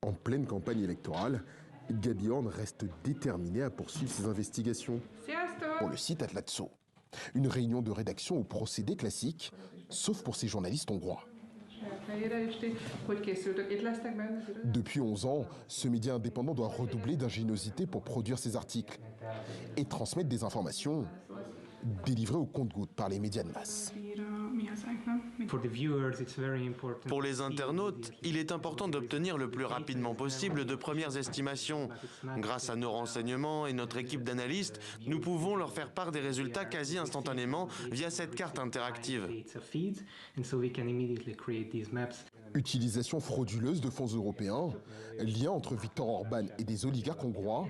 En pleine campagne électorale, Gabi Horn reste déterminée à poursuivre ses investigations. Pour le site Atlatso, une réunion de rédaction au procédé classique, sauf pour ces journalistes hongrois. Depuis 11 ans, ce média indépendant doit redoubler d'ingéniosité pour produire ses articles et transmettre des informations délivrées au compte-gouttes par les médias de masse. Pour les internautes, il est important d'obtenir le plus rapidement possible de premières estimations. Grâce à nos renseignements et notre équipe d'analystes, nous pouvons leur faire part des résultats quasi instantanément via cette carte interactive. Utilisation frauduleuse de fonds européens, lien entre Viktor Orban et des oligarques hongrois,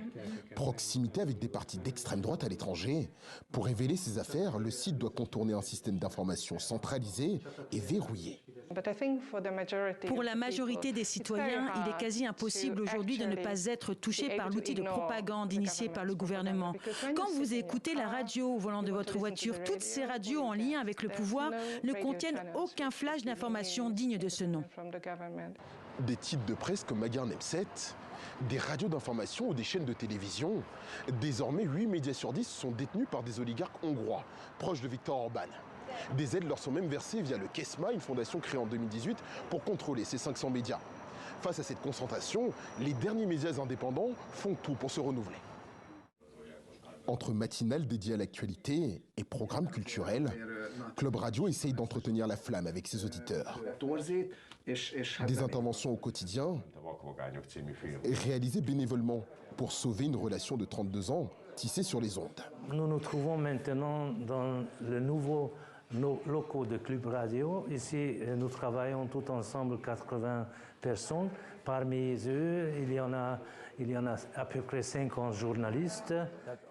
proximité avec des partis d'extrême droite à l'étranger. Pour révéler ces affaires, le site doit contourner un système d'information centralisé et verrouillé. Pour la majorité des citoyens, il est quasi impossible aujourd'hui de ne pas être touché par l'outil de propagande initié par le gouvernement. Quand vous écoutez la radio au volant de votre voiture, toutes ces radios en lien avec le pouvoir ne contiennent aucun flash d'information digne de ce nom. Des titres de presse comme Magyar Nemzet, des radios d'information ou des chaînes de télévision. Désormais, 8 médias sur 10 sont détenus par des oligarques hongrois, proches de Viktor Orban. Des aides leur sont même versées via le KESMA, une fondation créée en 2018 pour contrôler ces 500 médias. Face à cette concentration, les derniers médias indépendants font tout pour se renouveler. Entre matinales dédiées à l'actualité et programmes culturels, Club Radio essaye d'entretenir la flamme avec ses auditeurs. Des interventions au quotidien et réalisées bénévolement pour sauver une relation de 32 ans tissée sur les ondes. Nous nous trouvons maintenant dans nos locaux de Club Radio. Ici, nous travaillons tout ensemble 80 personnes. Parmi eux, il y en a à peu près 50 journalistes.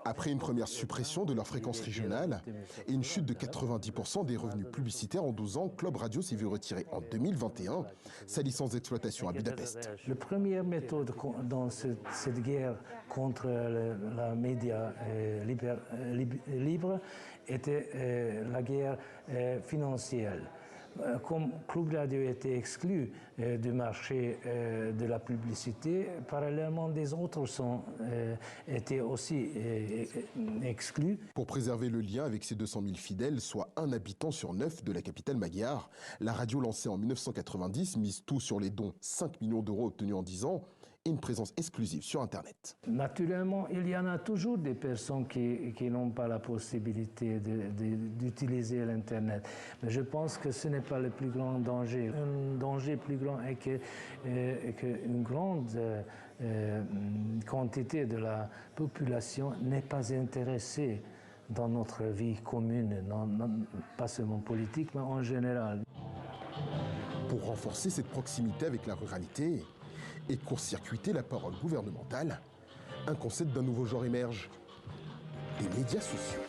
Après une première suppression de leur fréquence régionale et une chute de 90% des revenus publicitaires en 12 ans, Club Radio s'est vu retirer en 2021 sa licence d'exploitation à Budapest. La première méthode dans cette guerre contre la média libre était la guerre financière. Comme Club Radio était exclu du marché de la publicité, parallèlement des autres étaient aussi exclus. Pour préserver le lien avec ses 200 000 fidèles, soit un habitant sur 9 de la capitale magyare, la radio lancée en 1990 mise tout sur les dons, 5 millions d'euros obtenus en 10 ans, et une présence exclusive sur Internet. Naturellement, il y en a toujours des personnes qui n'ont pas la possibilité d'utiliser l'Internet. Mais je pense que ce n'est pas le plus grand danger. Un danger plus grand est qu'une grande quantité de la population n'est pas intéressée dans notre vie commune, pas seulement politique, mais en général. Pour renforcer cette proximité avec la ruralité et court-circuiter la parole gouvernementale, un concept d'un nouveau genre émerge, les médias sociaux.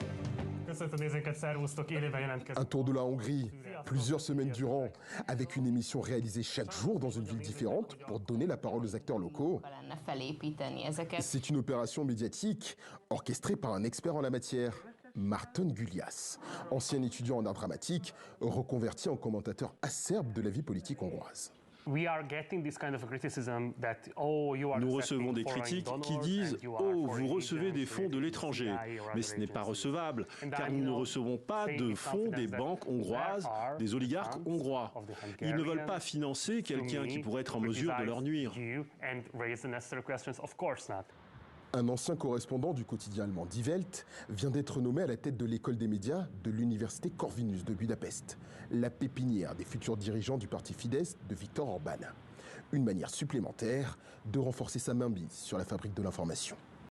Un tour de la Hongrie, plusieurs semaines durant, avec une émission réalisée chaque jour dans une ville différente pour donner la parole aux acteurs locaux. C'est une opération médiatique orchestrée par un expert en la matière, Marton Gulias, ancien étudiant en art dramatique, reconverti en commentateur acerbe de la vie politique hongroise. Nous recevons des critiques qui disent « Oh, vous recevez des fonds de l'étranger ». Mais ce n'est pas recevable, car nous ne recevons pas de fonds des banques hongroises, des oligarques hongrois. Ils ne veulent pas financer quelqu'un qui pourrait être en mesure de leur nuire. Un ancien correspondant du quotidien allemand Die Welt vient d'être nommé à la tête de l'école des médias de l'université Corvinus de Budapest, la pépinière des futurs dirigeants du parti Fidesz de Viktor Orban. Une manière supplémentaire de renforcer sa mainmise sur la fabrique de l'information.